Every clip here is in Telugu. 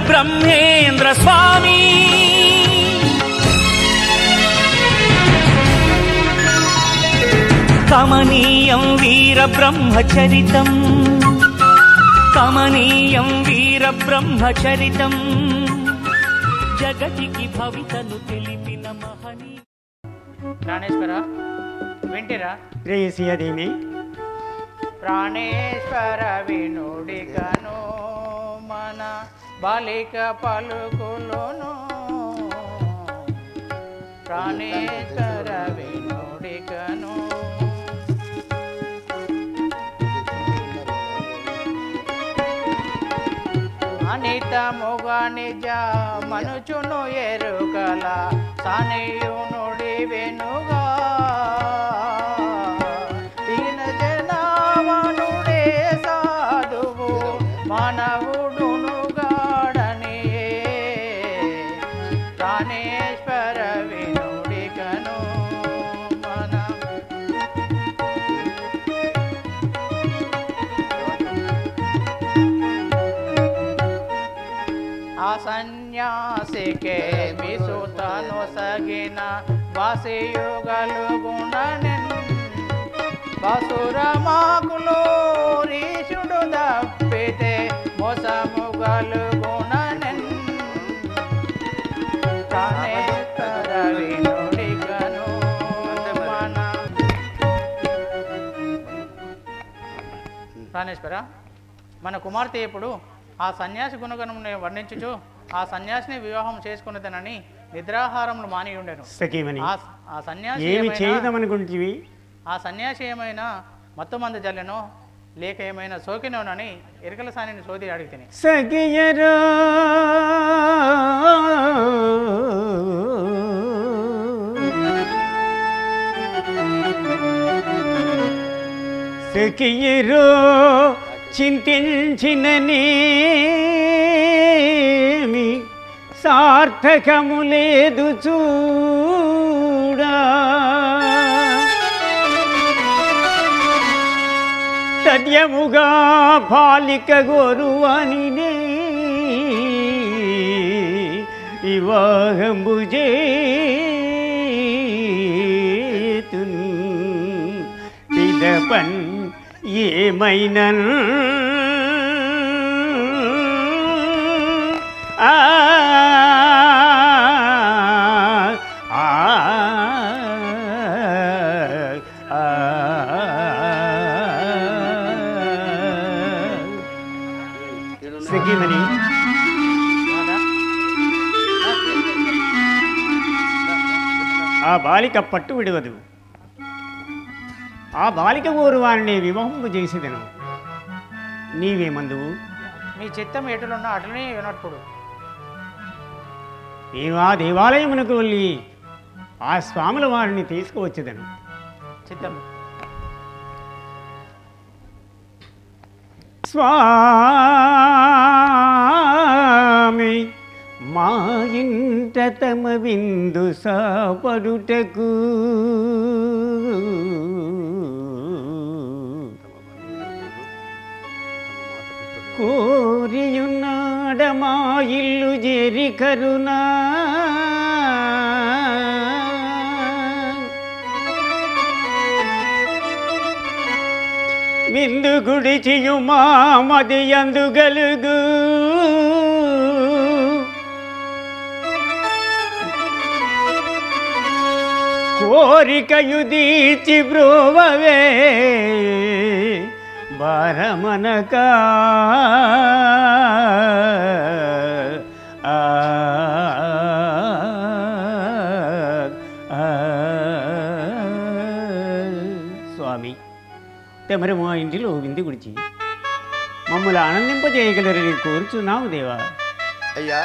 ब्रह्मेन्द्र स्वामी कमनीयं वीर ब्रह्मचरितं कमनीयं वीर ब्रह्मचरितं जगतिकी भवितनु तेलिपिन महनी प्राणेश्वर विंटिरा प्रेयसीयदेवी प्राणेश्वर विनुडिगनु मन बालिक पलुकुलोनु प्राणेश्वर विनुडिगनु अनित मुग निज मनुचुनु एरुकल सानेयु नुडी वेनुगा दीन जनावनुडे साधुवु मानवुडुनु गाडने प्राणेश्वर विनुडिगनु मन सन्यासिके विसुतनु सगिन वासियुगलु गुणनेन् बसुरमाकुलो रीषुडु दप्पिते मोसमुगलु गुणनेन् प्राणेश्वर विनुडिगनु मन प्राणेश्वर मन कुमार्तె ఎప్పుడు ఆ సన్యాసి గుణగణమును వర్ణించుచు ఆ సన్యాసిని వివాహం చేసుకున్నదనని నిద్రాహారములు మాని ఉండెను. సఖీమణి ఆ సన్యాసి ఏమి చేయదమనుకుంటివి? ఆ సన్యాసి ఏమైనా మత్తుమందు జల్లెనో లేక ఏమైనా సోకినోనని ఎరకల సానిని సోది అడిగితేనే సఖియరో సఖియరో చింతించిననేమి సార్థకము లేదు చూడా తద్యముగా బాలిక గోరువనినే వివాహంబు చేతున్ పిదపన్ ఏమైనన్ సఖీమణి ఆ బాలిక పట్టు విడవదు. ఆ బాలిక కోరు వారిని వివాహము చేసేదను. నీవేమందువు? మీ చిత్తం ఎటులున్నా అటులనే వినప్పుడు నేను ఆ దేవాలయమునకు వెళ్ళి ఆ స్వాముల వారిని తీసుకువచ్చేదను. చిత్తం స్వామి మా ఇంట తమ విందు సాపడుటకు కోరియున్నాడ మా ఇల్లు జెరి కరుణా విందు గుడిచియు మా మది అందుగలుగు కోరికయు దీర్చి బ్రోవవే బారమనక స్వామి తమరు మా ఇంటిలో విందు గుడిచి మమ్మల్ని ఆనందింపజేయగలరని కోరుచున్నాము దేవా. అయ్యా,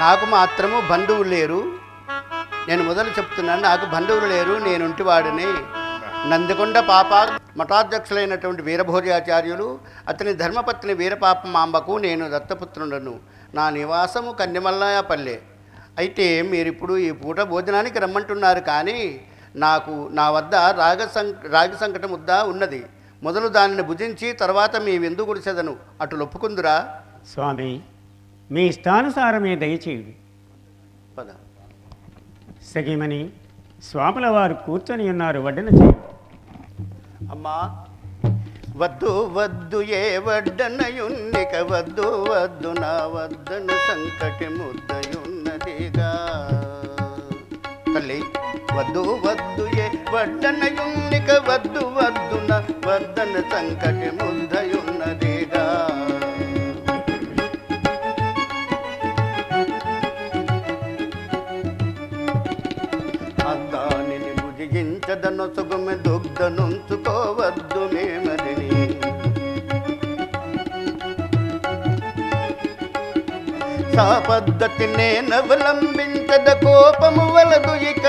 నాకు మాత్రము బంధువులు లేరు. నేను మొదలు చెప్తున్నాను, నాకు బంధువులు లేరు. నేనుంటివాడిని. నందికొండ పాప మఠాధ్యక్షులైనటువంటి వీరభోజాచార్యులు అతని ధర్మపత్ని వీరపాపమాంబకు నేను దత్తపుత్రుడను. నా నివాసము కన్నెమల్లాయపల్లె. అయితే మీరిప్పుడు ఈ పూట భోజనానికి రమ్మంటున్నారు, కానీ నాకు నా వద్ద రాగి సంకట ముద్ద ఉన్నది. మొదలు దానిని భుజించి తర్వాత మీ విందు గుడిసెదను. అటు ఒప్పుకుందురా? స్వామి, మీ ఇష్టానుసారమే దయచేయుడు. పద. సఖీమణి, స్వాముల వారు కూర్చొని ఉన్నారు, వడ్డన చేయుడు. అమ్మా, వద్దు వద్దు ఏ వడ్డనయున్నిక వద్దు వద్దు నా వద్దన సంకటి ముద్దయున్నదిగా. తల్లి, వద్దు వద్దు ఏ వడ్డనయున్నిక వద్దు వద్దు నా వద్దన సంకటి ముద్దయున్నదిగా. అద్దానిని భుజించదను సుగమి దుగ్ధనుంచుకోవద్దు మేమరిని. సా పద్ధతి నేనవలంబించద కోపము వలదు ఇక.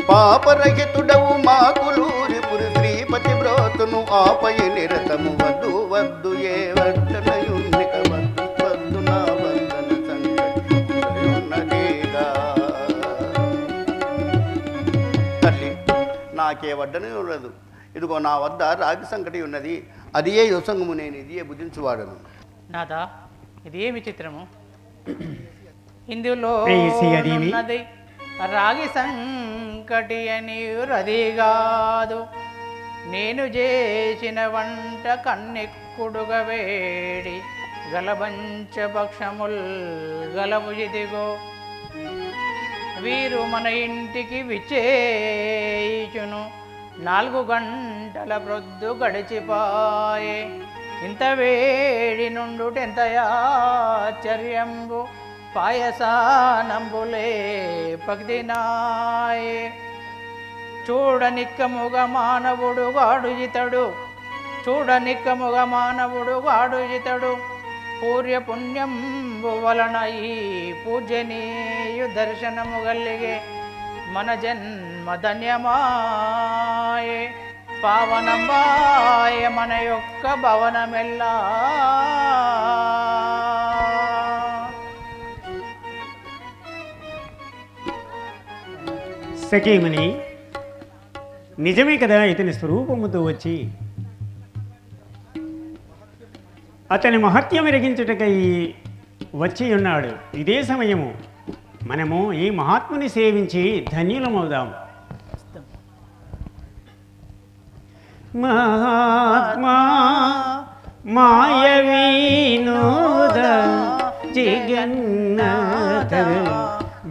పాపరహితుడవు మాకులూరి పురి శ్రీపతి బ్రోతును ఆపై నిరతము వద్దు వద్దు ఏ వడ్డనయున్నిక వద్దు వద్దు నా వద్దన సంకటిగా. తల్లి, నాకే వడ్డనే ఉండదు. ఇదిగో నా వద్ద రాగి సంకటి ఉన్నది, అది ఏ యుసంగము, నేను ఇది ఏ భుజించువాడను. నాదా, ఇది ఏ విచిత్రము. ఇందులో ఉన్నది రాగి సంకటి అని రదిగాదు. నేను చేసిన వంట కన్నెక్కుడుగా వేడి గలబంచ భక్షముల్ గలవు ఇదిగో. వీరు మన ఇంటికి విచ్చేయుచును. 4 గంటల ప్రొద్దు గడిచిపాయే. ఇంత వేడి నుండుటెంత ఆశ్చర్యంబు. పాయసానంబులే పగ్దినాయే. చూడనిక్కముగా మానవుడు వాడు ఇతడు. చూడనిక్కముగా మానవుడు వాడు ఇతడు. పూర్యపుణ్యంబు వలన ఈ పూజనీయు దర్శనము గల్లిగే. మన జన్మ ధన్యమాయే. పావనమాయ మన యొక్క భవనమెల్లా. సఖీమణి, నిజమే కదా, ఇతని స్వరూపముతో వచ్చి అతని మహత్యం ఎరిగించుటకై వచ్చి ఉన్నాడు. ఇదే సమయము మనము ఈ మహాత్ముని సేవించి ధన్యులమవుదాం. మహాత్మా మాయ వినోద జగన్నాథ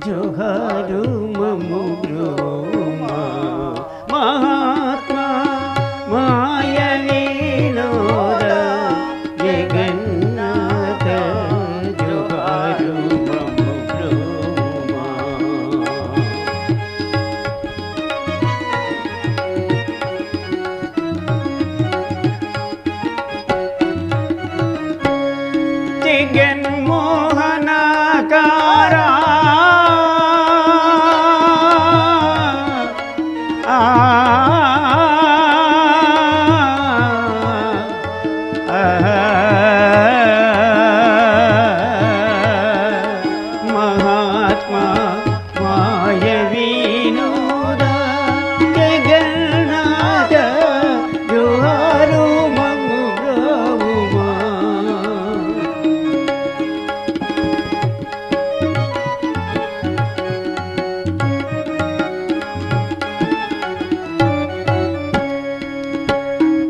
జోహారు మము బ్రహ్మా. మహాత్మా మాయ వినోద జగన్నాథ జోహారు మము బ్రహ్మా. జగన్మోహనకారా మహాత్మా మాయ వినోద జగన్నాథ జోహారు మము బ్రహ్మా.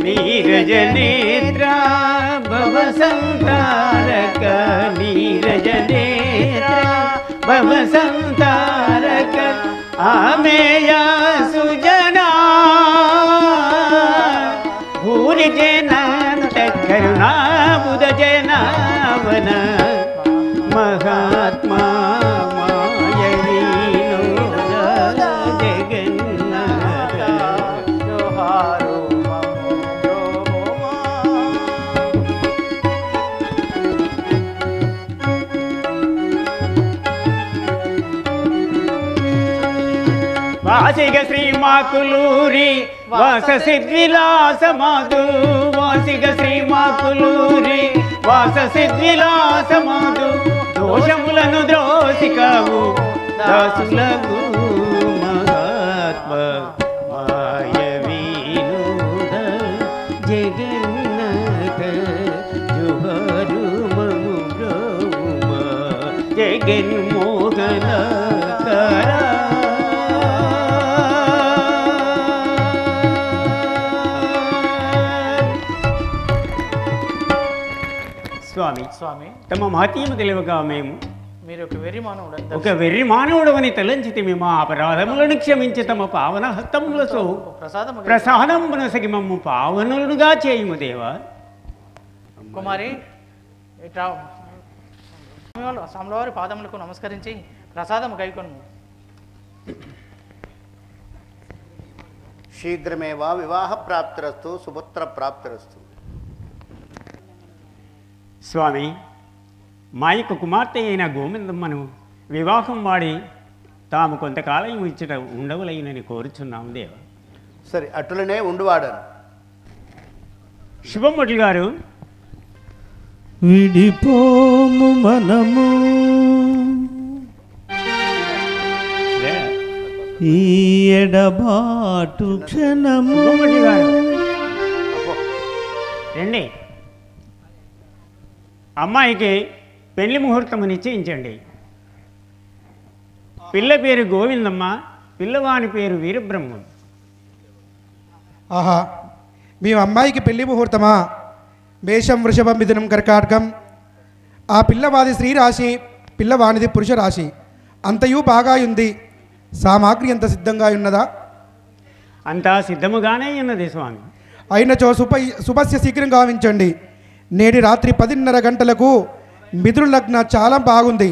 నీరజనేత్ర భవ సంతారక. నీరజనేత్ర భవ సంతారక. ఆమేయ సుజనా భూరి జనంత కరుణా బుధ జనావన. మహాత్మా మాయ వినోద జగన్నాథ జోహారు వాసిగ శ్రీ మాకులూరి వాస సిద్విలాసమాదు. వాసిగ శ్రీ మాకులూరి వాస సిద్విలాసమాదు. దోషములను ద్రోసికావు దాసులకు. మహాత్మ మాయ వినోద జగన్మోహన స్వామి స్వామి, తమ మహత్యము తెలియగా మేము మీరు ఒక వెర్రి మానవుడు. ఒక వెర్రి మానవుడవని తలంచితి మేము అపరాధములను క్షమించి తమ పావన హస్తములతో ప్రసాదమునసగి మమ్ము పావనులుగా చేయుము దేవా. కుమారి, ఇట్లా స్వామివారి పాదములకు నమస్కరించి ప్రసాదము గైకొను. శీఘ్రమేవా వివాహ ప్రాప్తిరస్తు, సుపుత్ర ప్రాప్తిరస్తు. స్వామి, మా యొక్క కుమార్తె అయిన గోవిందమ్మను వివాహం వాడి తాము కొంతకాలం ఇచ్చట ఉండవలైనని కోరుచున్నాము దేవ. సరే, అటులనే ఉండువాడను. శుభమొట్లు గారు, విడిపోము మనము ఈ ఎడబాటు క్షణము. శుభమొట్లు గారు రండి. అమ్మాయికి పెళ్లి ముహూర్తము నిశ్చయించండి. పిల్ల పేరు గోవిందమ్మ, పిల్లవాని పేరు వీరబ్రహ్మం. ఆహా, మేము అమ్మాయికి పెళ్లి ముహూర్తమా? మేషం, వృషభం, మిథునం, కర్కాటకం. ఆ పిల్లవాది స్త్రీ రాశి, పిల్లవానిది పురుష రాశి. అంతయు బాగా ఉంది. సామాగ్రి అంత సిద్ధంగా ఉన్నదా? అంతా సిద్ధముగానే ఉన్నది స్వామి. అయినచో శుభస్య శీఘ్రం గావించండి. నేటి రాత్రి 10:30 గంటలకు మిథున లగ్న చాలా బాగుంది.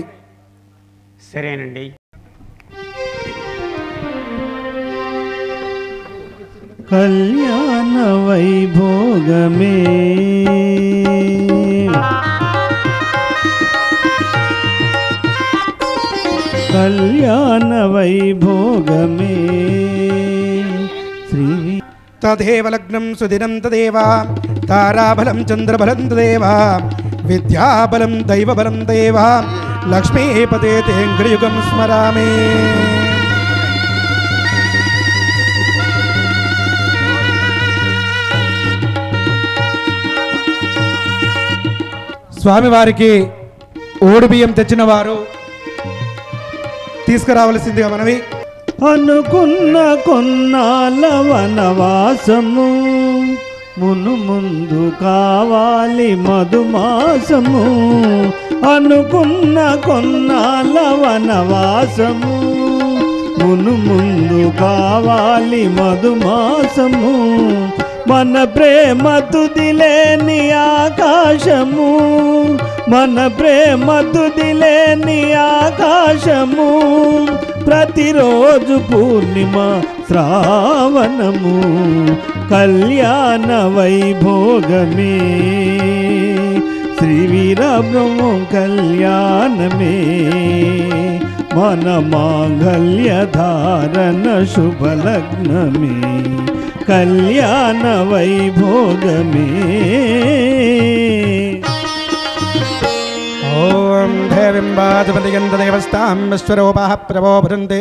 సరేనండి. కళ్యాణ వైభోగమే కళ్యాణ వైభోగమే శ్రీ తదేవ లగ్నం సుదినం తదేవ తారాబలం చంద్రబలం తదేవ విద్యాబలం దైవబలం తదేవ లక్ష్మీపతే తేంగ్రయుగం స్మరామి. స్వామివారికి ఓడి బియ్యం తెచ్చిన వారు తీసుకురావలసిందిగా మనవి. అనుకున్న కొన్నాళ్ళ వనవాసము ముందు కావాలి మధుమాసము. అనుకున్న కొన్నాళ్ళ వనవాసము ముందు కావాలి మధుమాసము. మన ప్రేమ తుదిలేని ఆకాశము, మన ప్రేమ తుదిలేని ఆకాశము. ప్రతిరోజు పూర్ణిమ శ్రావణము కళ్యాణ వైభోగమే శ్రీ వీరబ్రహ్మ కళ్యాణమే. మన మాంగళ్య ధారణ శుభలగ్నమే కళ్యాణ వైభోగమే. ఓం దేవీం వాజపతియంతదేవస్తాం విశ్వరూపాః ప్రభో భృంతే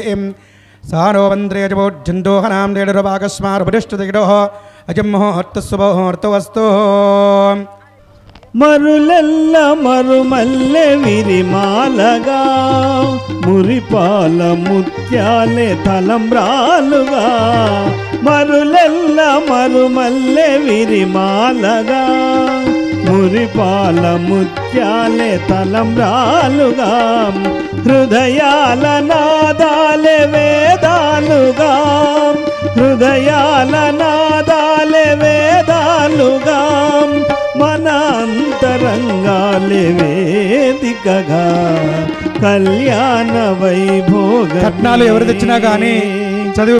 సానో వంద్రేజమోజ్జందోహనాం దేడురవాగస్మారుపరిష్ఠదిగడోః అజం ముహూర్తస్సుముహూర్తవస్తు. మరులెల్ల మరుమల్లె విరిమాలగా మురిపాల ముత్యాలే తలంబ్రాలుగా. మరులెల్ల మరుమల్లె విరిమాలగా మురిపాల ముత్యాలే తలంబ్రాలుగా. హృదయాల నాదాలే వేదాలుగా, హృదయాల నాదాలే వేదాలుగా. మన అంతరంగాలే వేదికగా కళ్యాణ వైభోగ. కట్నాలు ఎవరు తెచ్చినా కానీ